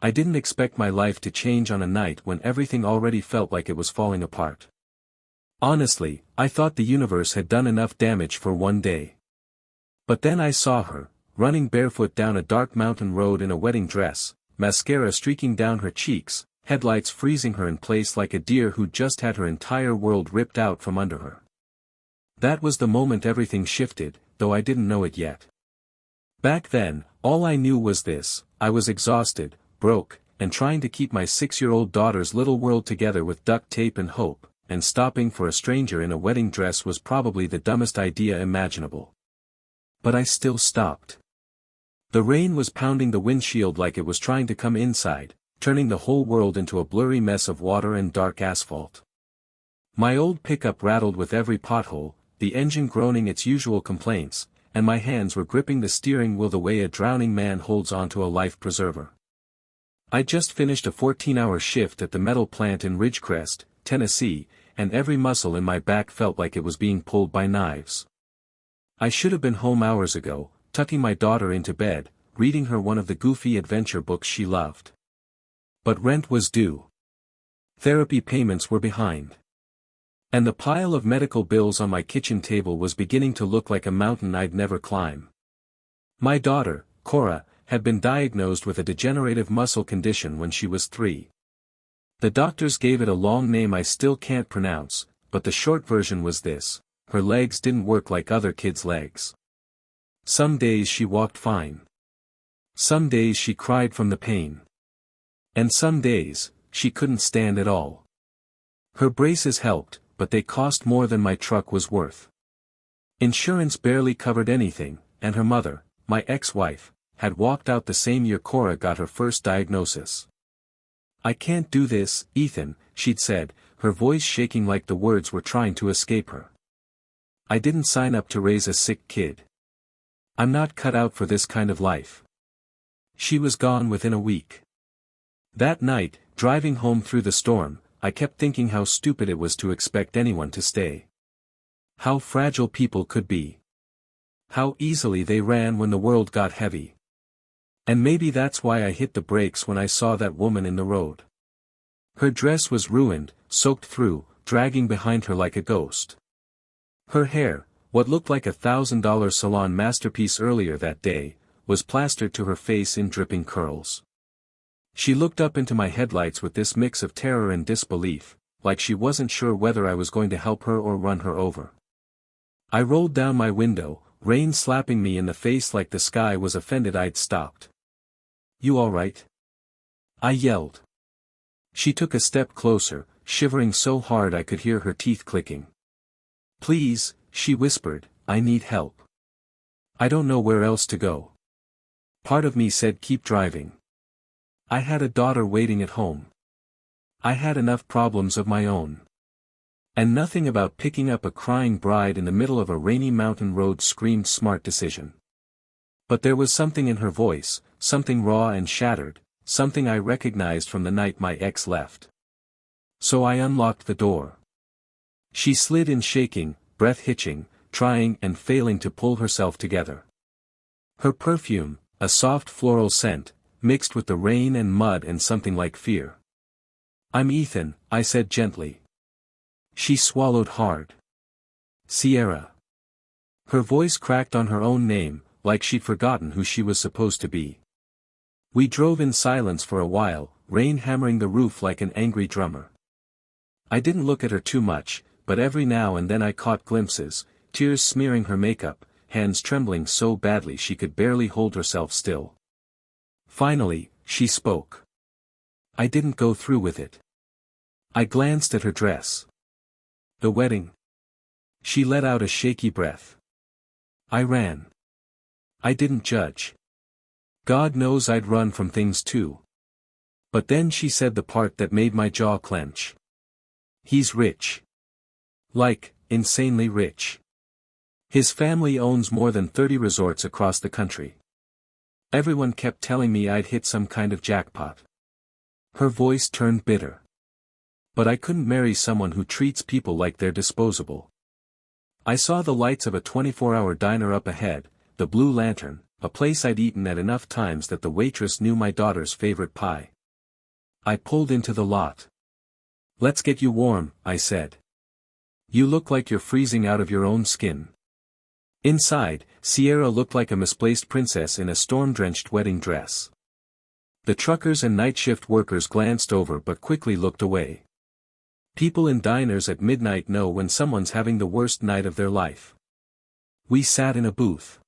I didn't expect my life to change on a night when everything already felt like it was falling apart. Honestly, I thought the universe had done enough damage for one day. But then I saw her, running barefoot down a dark mountain road in a wedding dress, mascara streaking down her cheeks, headlights freezing her in place like a deer who just had her entire world ripped out from under her. That was the moment everything shifted, though I didn't know it yet. Back then, all I knew was this: I was exhausted, broke, and trying to keep my 6-year-old daughter's little world together with duct tape and hope, and stopping for a stranger in a wedding dress was probably the dumbest idea imaginable. But I still stopped. The rain was pounding the windshield like it was trying to come inside, turning the whole world into a blurry mess of water and dark asphalt. My old pickup rattled with every pothole, the engine groaning its usual complaints, and my hands were gripping the steering wheel the way a drowning man holds onto a life preserver. I'd just finished a 14-hour shift at the metal plant in Ridgecrest, Tennessee, and every muscle in my back felt like it was being pulled by knives. I should have been home hours ago, tucking my daughter into bed, reading her one of the goofy adventure books she loved. But rent was due. Therapy payments were behind. And the pile of medical bills on my kitchen table was beginning to look like a mountain I'd never climb. My daughter, Cora, had been diagnosed with a degenerative muscle condition when she was 3. The doctors gave it a long name I still can't pronounce, but the short version was this: her legs didn't work like other kids' legs. Some days she walked fine. Some days she cried from the pain. And some days, she couldn't stand at all. Her braces helped, but they cost more than my truck was worth. Insurance barely covered anything, and her mother, my ex-wife, had walked out the same year Cora got her first diagnosis. "I can't do this, Ethan," she'd said, her voice shaking like the words were trying to escape her. "I didn't sign up to raise a sick kid. I'm not cut out for this kind of life." She was gone within a week. That night, driving home through the storm, I kept thinking how stupid it was to expect anyone to stay. How fragile people could be. How easily they ran when the world got heavy. And maybe that's why I hit the brakes when I saw that woman in the road. Her dress was ruined, soaked through, dragging behind her like a ghost. Her hair, what looked like a $1,000 salon masterpiece earlier that day, was plastered to her face in dripping curls. She looked up into my headlights with this mix of terror and disbelief, like she wasn't sure whether I was going to help her or run her over. I rolled down my window, rain slapping me in the face like the sky was offended I'd stopped. "You all right?" I yelled. She took a step closer, shivering so hard I could hear her teeth clicking. "Please," she whispered, "I need help. I don't know where else to go." Part of me said keep driving. I had a daughter waiting at home. I had enough problems of my own. And nothing about picking up a crying bride in the middle of a rainy mountain road screamed smart decision. But there was something in her voice, something raw and shattered, something I recognized from the night my ex left. So I unlocked the door. She slid in shaking, breath hitching, trying and failing to pull herself together. Her perfume, a soft floral scent, mixed with the rain and mud and something like fear. "I'm Ethan," I said gently. She swallowed hard. "Sierra." Her voice cracked on her own name, like she'd forgotten who she was supposed to be. We drove in silence for a while, rain hammering the roof like an angry drummer. I didn't look at her too much, but every now and then I caught glimpses, tears smearing her makeup, hands trembling so badly she could barely hold herself still. Finally, she spoke. "I didn't go through with it." I glanced at her dress. "The wedding?" She let out a shaky breath. I ran. I didn't judge. God knows I'd run from things too. But then she said the part that made my jaw clench. "He's rich. Like, insanely rich. His family owns more than 30 resorts across the country. Everyone kept telling me I'd hit some kind of jackpot." Her voice turned bitter. "But I couldn't marry someone who treats people like they're disposable." I saw the lights of a 24-hour diner up ahead, the Blue Lantern, a place I'd eaten at enough times that the waitress knew my daughter's favorite pie. I pulled into the lot. "Let's get you warm," I said. "You look like you're freezing out of your own skin." Inside, Sierra looked like a misplaced princess in a storm-drenched wedding dress. The truckers and night shift workers glanced over but quickly looked away. People in diners at midnight know when someone's having the worst night of their life. We sat in a booth.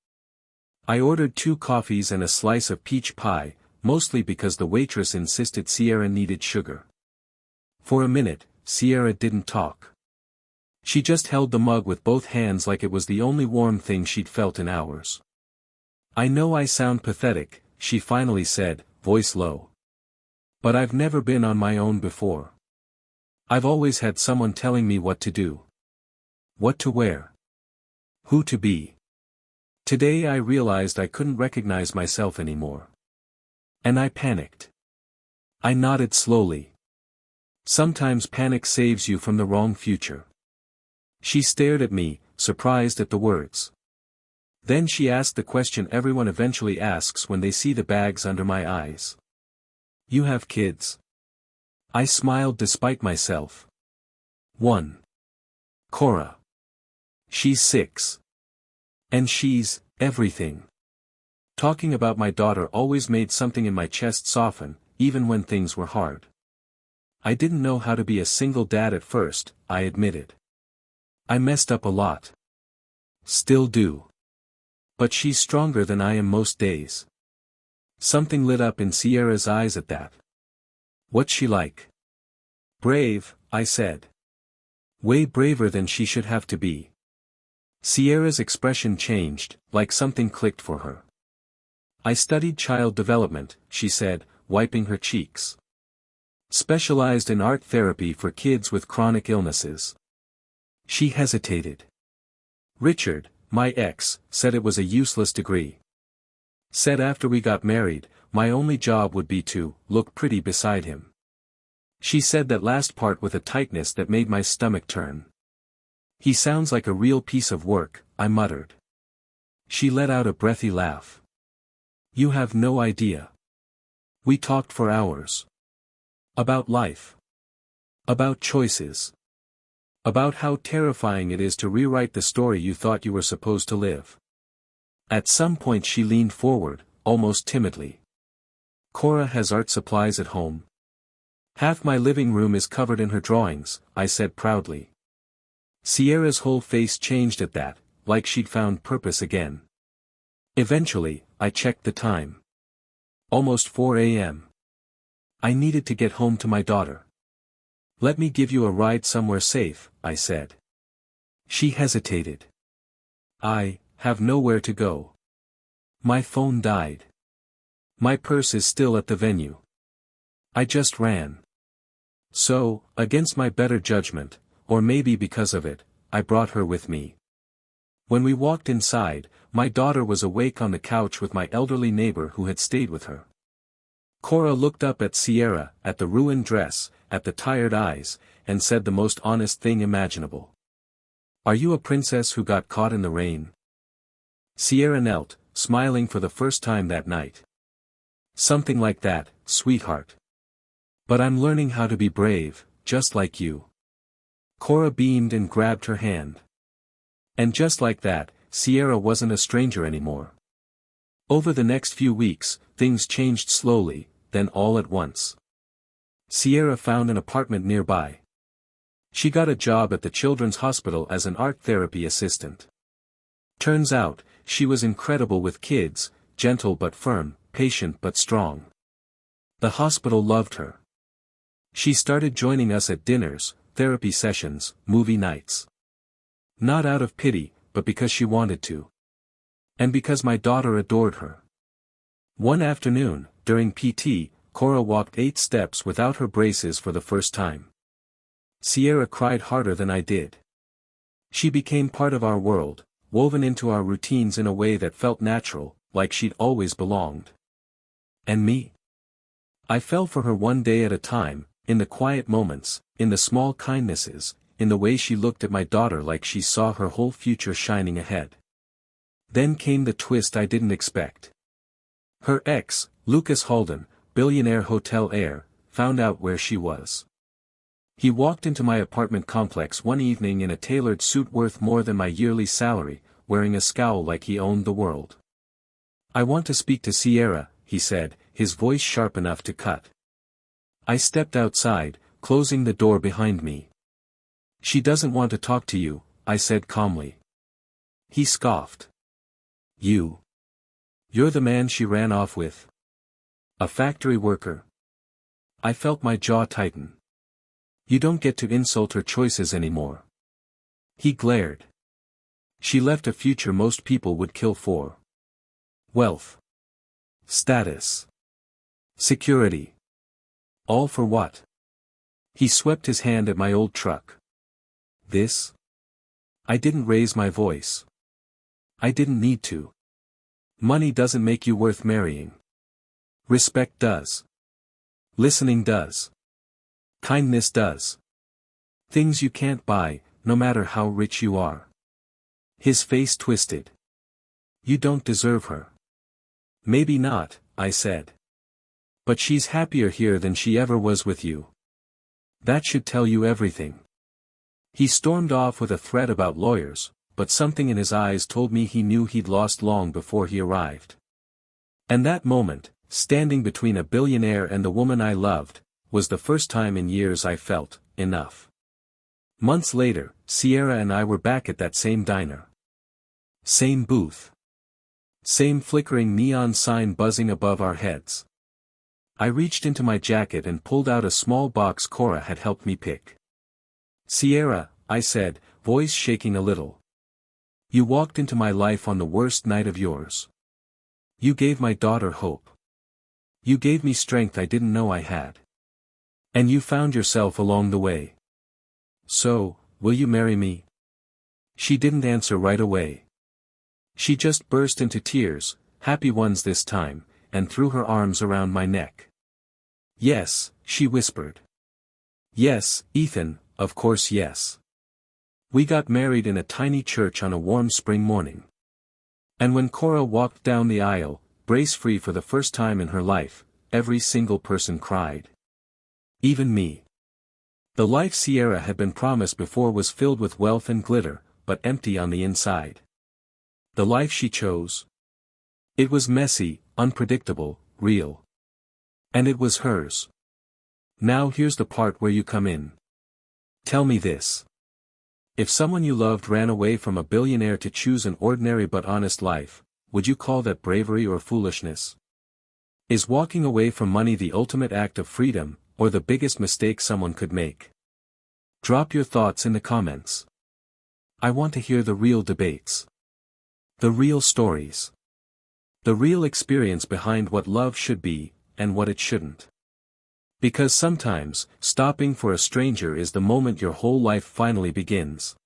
I ordered 2 coffees and a slice of peach pie, mostly because the waitress insisted Sierra needed sugar. For a minute, Sierra didn't talk. She just held the mug with both hands like it was the only warm thing she'd felt in hours. "I know I sound pathetic," she finally said, voice low. "But I've never been on my own before. I've always had someone telling me what to do. What to wear. Who to be. Today I realized I couldn't recognize myself anymore. And I panicked." I nodded slowly. "Sometimes panic saves you from the wrong future." She stared at me, surprised at the words. Then she asked the question everyone eventually asks when they see the bags under my eyes. "You have kids?" I smiled despite myself. "One. Cora. She's 6. And she's everything." Talking about my daughter always made something in my chest soften, even when things were hard. I didn't know how to be a single dad at first, I admitted. I messed up a lot. Still do. But she's stronger than I am most days. Something lit up in Sierra's eyes at that. "What's she like?" "Brave," I said. "Way braver than she should have to be." Sierra's expression changed, like something clicked for her. "I studied child development," she said, wiping her cheeks. "Specialized in art therapy for kids with chronic illnesses." She hesitated. "Richard, my ex, said it was a useless degree. Said after we got married, my only job would be to look pretty beside him." She said that last part with a tightness that made my stomach turn. "He sounds like a real piece of work," I muttered. She let out a breathy laugh. "You have no idea. We talked for hours. About life. About choices. About how terrifying it is to rewrite the story you thought you were supposed to live." At some point she leaned forward, almost timidly. "Cora has art supplies at home. Half my living room is covered in her drawings," I said proudly. Sierra's whole face changed at that, like she'd found purpose again. Eventually, I checked the time. Almost 4 a.m. I needed to get home to my daughter. "Let me give you a ride somewhere safe," I said. She hesitated. "I have nowhere to go. My phone died. My purse is still at the venue. I just ran." So, against my better judgment, or maybe because of it, I brought her with me. When we walked inside, my daughter was awake on the couch with my elderly neighbor who had stayed with her. Cora looked up at Sierra, at the ruined dress, at the tired eyes, and said the most honest thing imaginable. "Are you a princess who got caught in the rain?" Sierra knelt, smiling for the first time that night. "Something like that, sweetheart. But I'm learning how to be brave, just like you." Cora beamed and grabbed her hand. And just like that, Sierra wasn't a stranger anymore. Over the next few weeks, things changed slowly, then all at once. Sierra found an apartment nearby. She got a job at the children's hospital as an art therapy assistant. Turns out, she was incredible with kids, gentle but firm, patient but strong. The hospital loved her. She started joining us at dinners, therapy sessions, movie nights. Not out of pity, but because she wanted to. And because my daughter adored her. One afternoon, during PT, Cora walked 8 steps without her braces for the first time. Sierra cried harder than I did. She became part of our world, woven into our routines in a way that felt natural, like she'd always belonged. And me? I fell for her one day at a time, in the quiet moments, in the small kindnesses, in the way she looked at my daughter like she saw her whole future shining ahead. Then came the twist I didn't expect. Her ex, Lucas Halden, billionaire hotel heir, found out where she was. He walked into my apartment complex one evening in a tailored suit worth more than my yearly salary, wearing a scowl like he owned the world. "I want to speak to Sierra," he said, his voice sharp enough to cut. I stepped outside, closing the door behind me. "She doesn't want to talk to you," I said calmly. He scoffed. You're the man she ran off with? A factory worker?" I felt my jaw tighten. "You don't get to insult her choices anymore." He glared. "She left a future most people would kill for. Wealth. Status. Security. All for what?" He swept his hand at my old truck. "This?" I didn't raise my voice. I didn't need to. Money doesn't make you worth marrying. Respect does. Listening does. Kindness does. Things you can't buy, no matter how rich you are. His face twisted. "You don't deserve her." "Maybe not," I said. "But she's happier here than she ever was with you. That should tell you everything." He stormed off with a threat about lawyers, but something in his eyes told me he knew he'd lost long before he arrived. And that moment, standing between a billionaire and the woman I loved, was the first time in years I felt enough. Months later, Sierra and I were back at that same diner. Same booth. Same flickering neon sign buzzing above our heads. I reached into my jacket and pulled out a small box Cora had helped me pick. "Sierra," I said, voice shaking a little. "You walked into my life on the worst night of yours. You gave my daughter hope. You gave me strength I didn't know I had. And you found yourself along the way. So, will you marry me?" She didn't answer right away. She just burst into tears, happy ones this time, and threw her arms around my neck. "Yes," she whispered. "Yes, Ethan, of course yes." We got married in a tiny church on a warm spring morning. And when Cora walked down the aisle, brace-free for the first time in her life, every single person cried. Even me. The life Sierra had been promised before was filled with wealth and glitter, but empty on the inside. The life she chose? It was messy, unpredictable, real. And it was hers. Now here's the part where you come in. Tell me this. If someone you loved ran away from a billionaire to choose an ordinary but honest life, would you call that bravery or foolishness? Is walking away from money the ultimate act of freedom, or the biggest mistake someone could make? Drop your thoughts in the comments. I want to hear the real debates. The real stories. The real experience behind what love should be, and what it shouldn't. Because sometimes, stopping for a stranger is the moment your whole life finally begins.